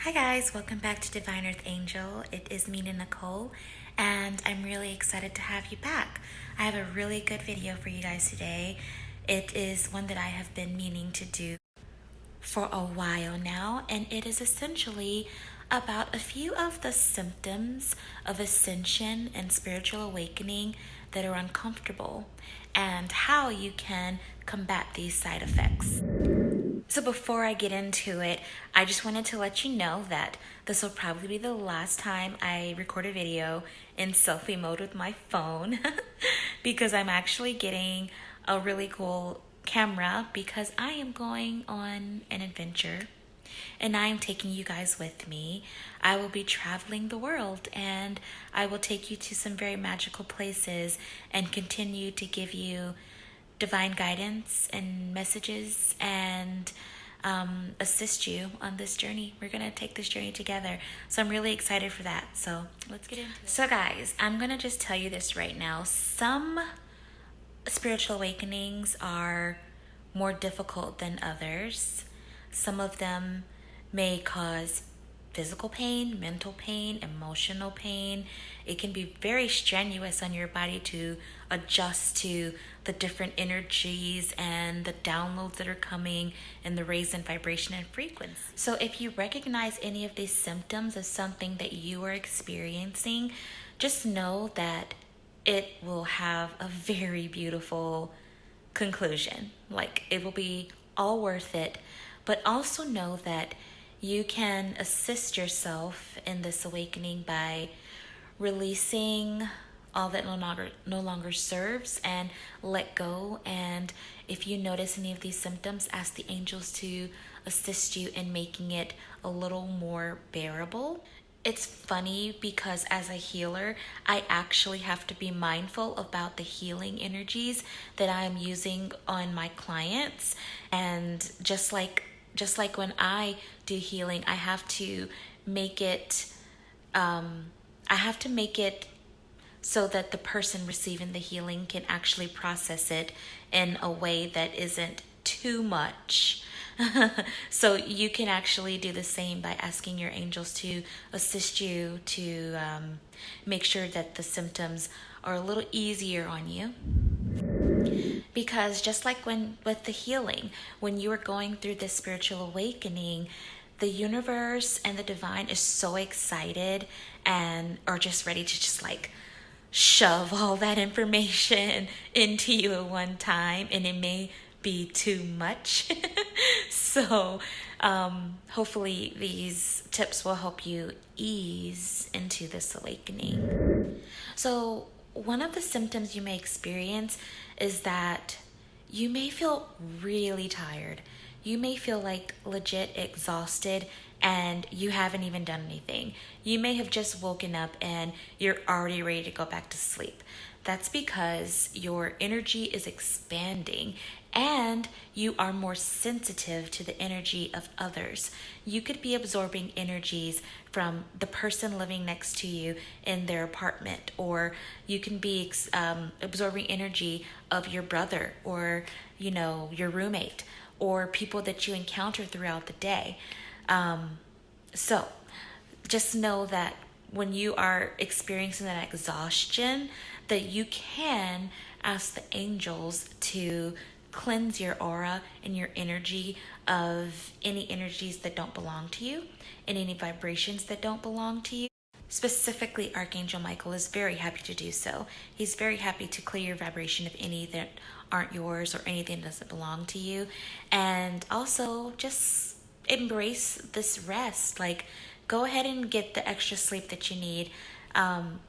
Hi guys, welcome back to Divine Earth Angel. It is Mena Nicole, and I'm really excited to have you back. I have a really good video for you guys today. It is one that I have been meaning to do for a while now, and it is essentially about a few of the symptoms of ascension and spiritual awakening that are uncomfortable and how you can combat these side effects. So before I get into it, I just wanted to let you know that this will probably be the last time I record a video in selfie mode with my phone because I'm actually getting a really cool camera because I am going on an adventure and I am taking you guys with me. I will be traveling the world and I will take you to some very magical places and continue to give you divine guidance and messages and assist you on this journey. We're gonna take this journey together, so I'm really excited for that. So let's get into it. So guys, I'm gonna just tell you this right now. Some spiritual awakenings are more difficult than others. Some of them may cause physical pain, mental pain, emotional pain. It can be very strenuous on your body to adjust to the different energies and the downloads that are coming and the raise in vibration and frequency. So if you recognize any of these symptoms as something that you are experiencing, just know that it will have a very beautiful conclusion. Like, it will be all worth it. But also know that you can assist yourself in this awakening by releasing all that no longer serves and let go. And if you notice any of these symptoms, ask the angels to assist you in making it a little more bearable. It's funny because as a healer, I actually have to be mindful about the healing energies that I am using on my clients. And just like when I do healing, I have to make it so that the person receiving the healing can actually process it in a way that isn't too much. So you can actually do the same by asking your angels to assist you to make sure that the symptoms are a little easier on you. Because just like with the healing, when you are going through this spiritual awakening, the universe and the divine is so excited and are just ready to just like shove all that information into you at one time, and it may be too much. So hopefully these tips will help you ease into this awakening. So one of the symptoms you may experience is that you may feel really tired. You may feel like legit exhausted and you haven't even done anything. You may have just woken up and you're already ready to go back to sleep. That's because your energy is expanding and you are more sensitive to the energy of others. You could be absorbing energies from the person living next to you in their apartment, or you can be absorbing energy of your brother or, your roommate or people that you encounter throughout the day. So just know that when you are experiencing that exhaustion, that you can ask the angels to cleanse your aura and your energy of any energies that don't belong to you and any vibrations that don't belong to you. Specifically, Archangel Michael is very happy to do so. He's very happy to clear your vibration of any that aren't yours or anything that doesn't belong to you. And also just embrace this rest. Like, go ahead and get the extra sleep that you need,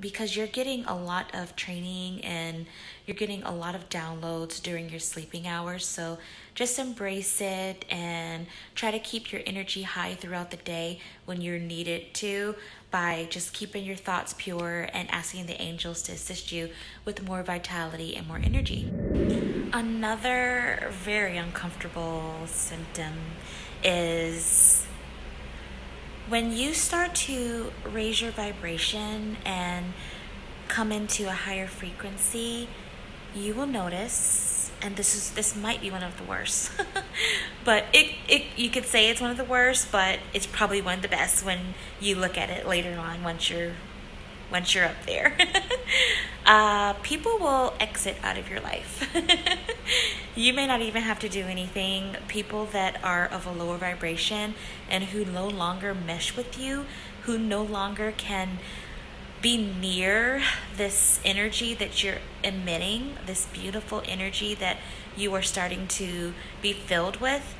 because you're getting a lot of training and you're getting a lot of downloads during your sleeping hours. So just embrace it and try to keep your energy high throughout the day when you're needed to, by just keeping your thoughts pure and asking the angels to assist you with more vitality and more energy. Another very uncomfortable symptom is when you start to raise your vibration and come into a higher frequency, you will notice, and this might be one of the worst, But you could say it's one of the worst, but it's probably one of the best when you look at it later on once you're up there. People will exit out of your life. You may not even have to do anything. People that are of a lower vibration and who no longer mesh with you, who no longer can be near this energy that you're emitting, this beautiful energy that you are starting to be filled with,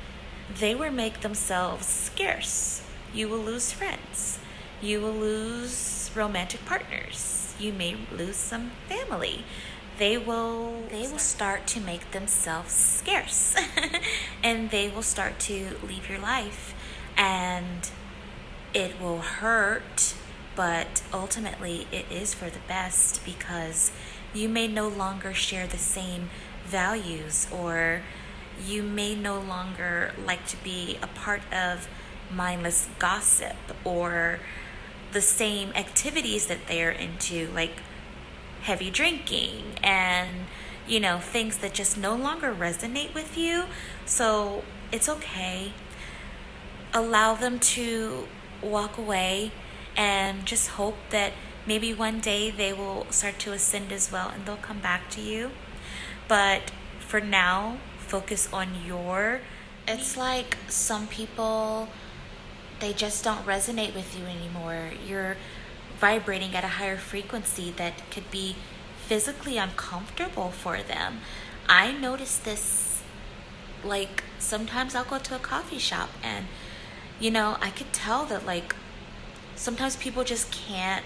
they will make themselves scarce. You will lose friends. You will lose romantic partners. You may lose some family. They will start to make themselves scarce. And they will start to leave your life. And it will hurt, but ultimately it is for the best, because you may no longer share the same values, or you may no longer like to be a part of mindless gossip or the same activities that they're into, like heavy drinking and things that just no longer resonate with you. So it's okay. Allow them to walk away, and just hope that maybe one day they will start to ascend as well and they'll come back to you. But for now, focus on it's like some people, they just don't resonate with you anymore. You're vibrating at a higher frequency that could be physically uncomfortable for them. I notice this, like sometimes I'll go to a coffee shop and I could tell that like sometimes people just can't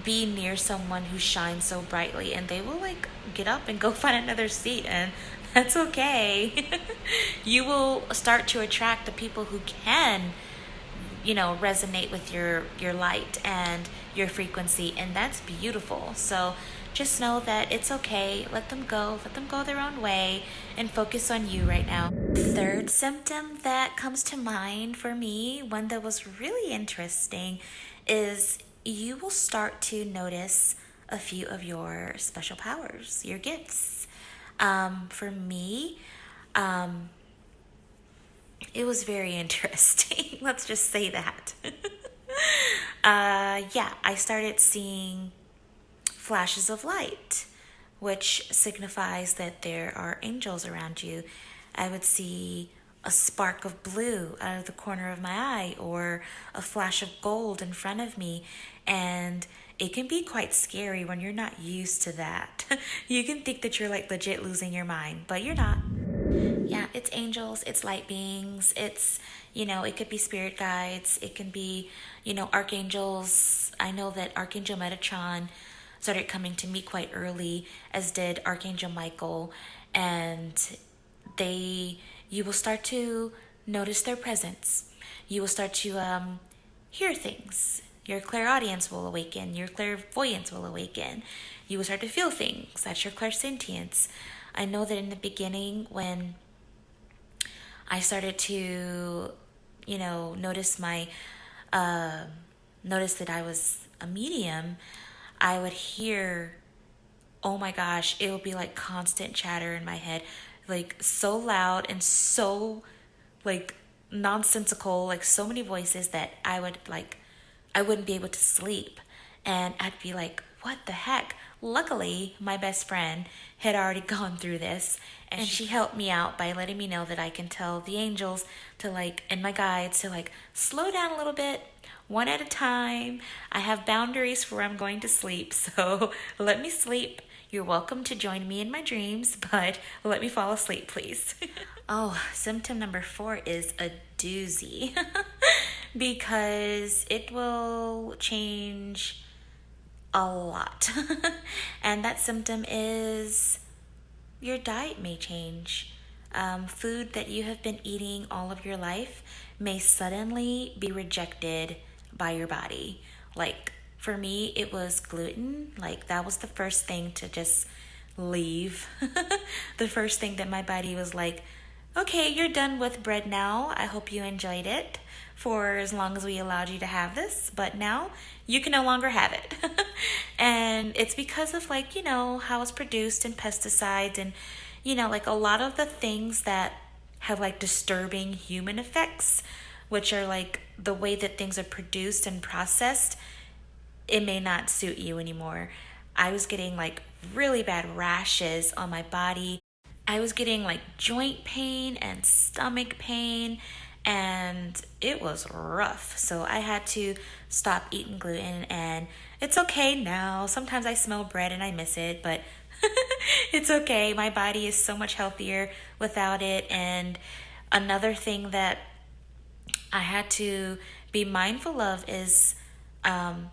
be near someone who shines so brightly, and they will like get up and go find another seat, and that's okay. You will start to attract the people who can resonate with your light and your frequency, and that's beautiful. So just know that it's okay. Let them go their own way, and focus on you right now. Third symptom that comes to mind for me, one that was really interesting, is you will start to notice a few of your special powers, your gifts. For me, it was very interesting. Let's just say that. Yeah, I started seeing flashes of light, which signifies that there are angels around you. I would see a spark of blue out of the corner of my eye, or a flash of gold in front of me. And it can be quite scary when you're not used to that. You can think that you're like legit losing your mind, but you're not. Yeah, it's angels, it's light beings, it's, it could be spirit guides, it can be, archangels. I know that Archangel Metatron started coming to me quite early, as did Archangel Michael, and you will start to notice their presence. You will start to hear things. Your clairaudience will awaken, your clairvoyance will awaken. You will start to feel things. That's your clairsentience. I know that in the beginning, when I started to, notice notice that I was a medium, I would hear, oh my gosh, it would be like constant chatter in my head, like so loud and so like nonsensical, like so many voices that I wouldn't be able to sleep. And I'd be like, what the heck? Luckily, my best friend had already gone through this, and she helped me out by letting me know that I can tell the angels and my guides to slow down a little bit, one at a time. I have boundaries for where I'm going to sleep, so let me sleep. You're welcome to join me in my dreams, but let me fall asleep, please. Oh, symptom number 4 is a doozy. Because it will change a lot. And that symptom is your diet may change. Food that you have been eating all of your life may suddenly be rejected by your body. Like for me, it was gluten. Like that was the first thing to just leave. The first thing that my body was like, okay, you're done with bread now. I hope you enjoyed it for as long as we allowed you to have this, but now you can no longer have it. And it's because of how it's produced and pesticides and a lot of the things that have like disturbing human effects, which are like the way that things are produced and processed, it may not suit you anymore. I was getting like really bad rashes on my body. I was getting like joint pain and stomach pain, and it was rough. So I had to stop eating gluten, and it's okay now. Sometimes I smell bread and I miss it, but it's okay. My body is so much healthier without it. And another thing that I had to be mindful of is,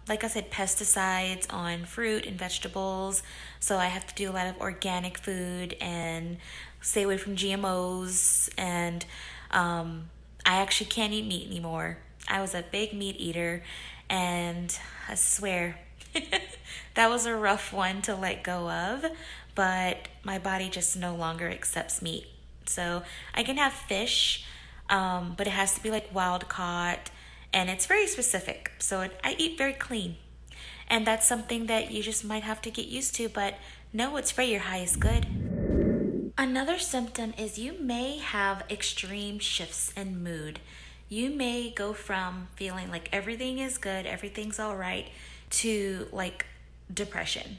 like I said, pesticides on fruit and vegetables. So I have to do a lot of organic food and stay away from GMOs. And I actually can't eat meat anymore. I was a big meat eater, and I swear that was a rough one to let go of, but my body just no longer accepts meat. So I can have fish, but it has to be like wild caught, and it's very specific. So I eat very clean, and that's something that you just might have to get used to, but no, it's for your highest good. Another symptom is you may have extreme shifts in mood. You may go from feeling like everything is good, everything's all right, to like depression.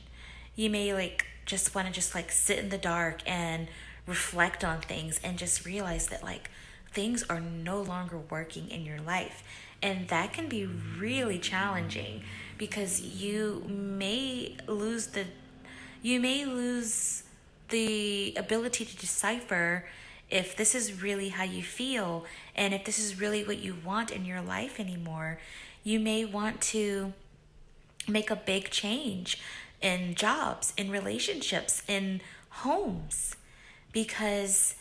You may like just want to just like sit in the dark and reflect on things and just realize that like things are no longer working in your life. And that can be really challenging because you may lose the ability to decipher if this is really how you feel and if this is really what you want in your life anymore. You may want to make a big change in jobs, in relationships, in homes, because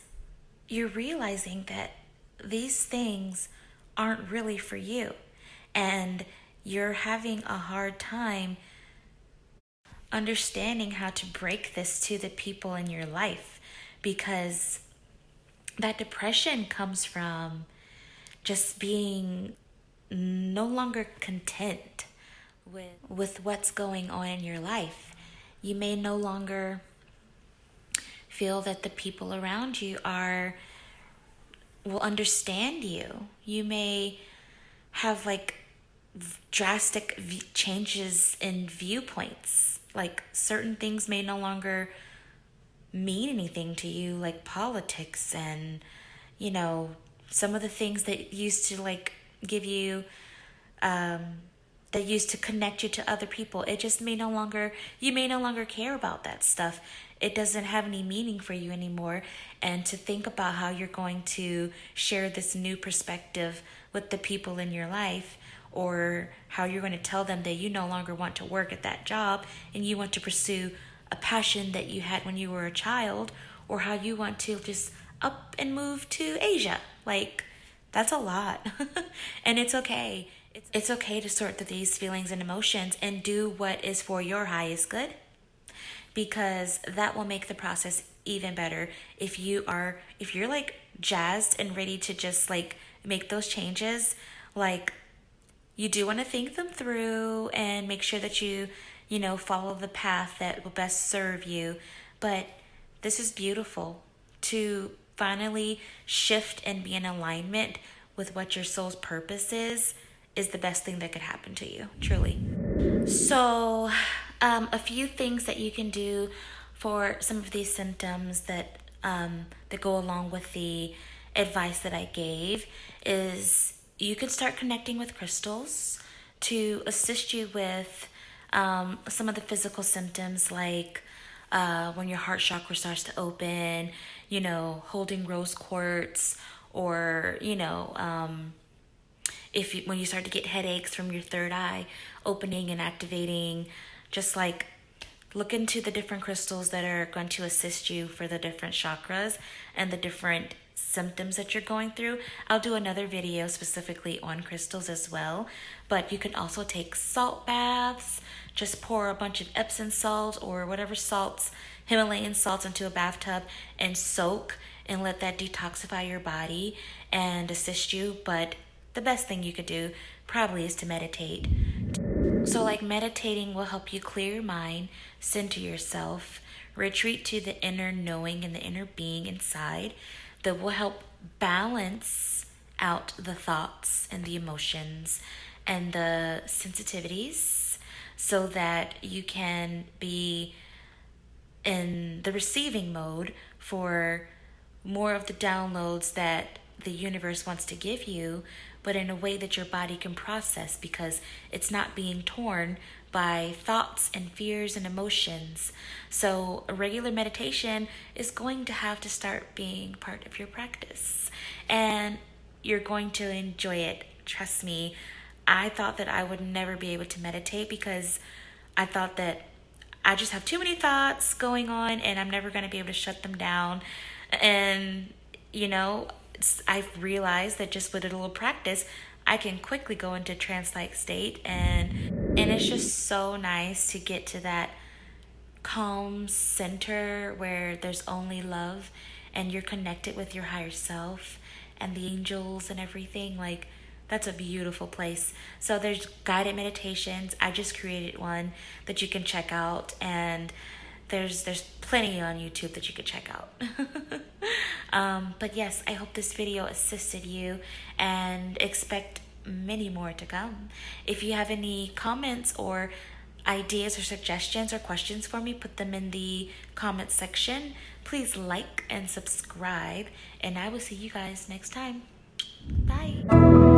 you're realizing that these things aren't really for you, and you're having a hard time understanding how to break this to the people in your life, because that depression comes from just being no longer content with what's going on in your life. You may no longer feel that the people around you will understand you. You may have like drastic changes in viewpoints. Like certain things may no longer mean anything to you, like politics and, some of the things that used to like give you, that used to connect you to other people. It just you may no longer care about that stuff. It doesn't have any meaning for you anymore. And to think about how you're going to share this new perspective with the people in your life, or how you're going to tell them that you no longer want to work at that job and you want to pursue a passion that you had when you were a child, or how you want to just up and move to Asia. Like, that's a lot. And it's okay. It's okay to sort through these feelings and emotions and do what is for your highest good, because that will make the process even better. If you're like jazzed and ready to just like make those changes, like, you do want to think them through and make sure that you follow the path that will best serve you. But this is beautiful to finally shift and be in alignment with what your soul's purpose is the best thing that could happen to you, truly. So, a few things that you can do for some of these symptoms that go along with the advice that I gave is you can start connecting with crystals to assist you with some of the physical symptoms, like when your heart chakra starts to open, holding rose quartz, or, when you start to get headaches from your third eye opening and activating. Just like look into the different crystals that are going to assist you for the different chakras and the different symptoms that you're going through. I'll do another video specifically on crystals as well, but you can also take salt baths. Just pour a bunch of Epsom salt or whatever salts, Himalayan salts, into a bathtub and soak and let that detoxify your body and assist you. But the best thing you could do probably is to meditate. So like meditating will help you clear your mind, center yourself, retreat to the inner knowing and the inner being inside that will help balance out the thoughts and the emotions and the sensitivities so that you can be in the receiving mode for more of the downloads that the universe wants to give you, but in a way that your body can process because it's not being torn by thoughts and fears and emotions. So, a regular meditation is going to have to start being part of your practice, and you're going to enjoy it. Trust me. I thought that I would never be able to meditate because I thought that I just have too many thoughts going on and I'm never going to be able to shut them down. And, I've realized that just with a little practice, I can quickly go into trance-like state, and it's just so nice to get to that calm center where there's only love and you're connected with your higher self and the angels and everything. Like, that's a beautiful place. So there's guided meditations. I just created one that you can check out, and there's plenty on YouTube that you could check out. But yes, I hope this video assisted you, and expect many more to come. If you have any comments or ideas or suggestions or questions for me, put them in the comment section. Please like and subscribe, and I will see you guys next time. Bye.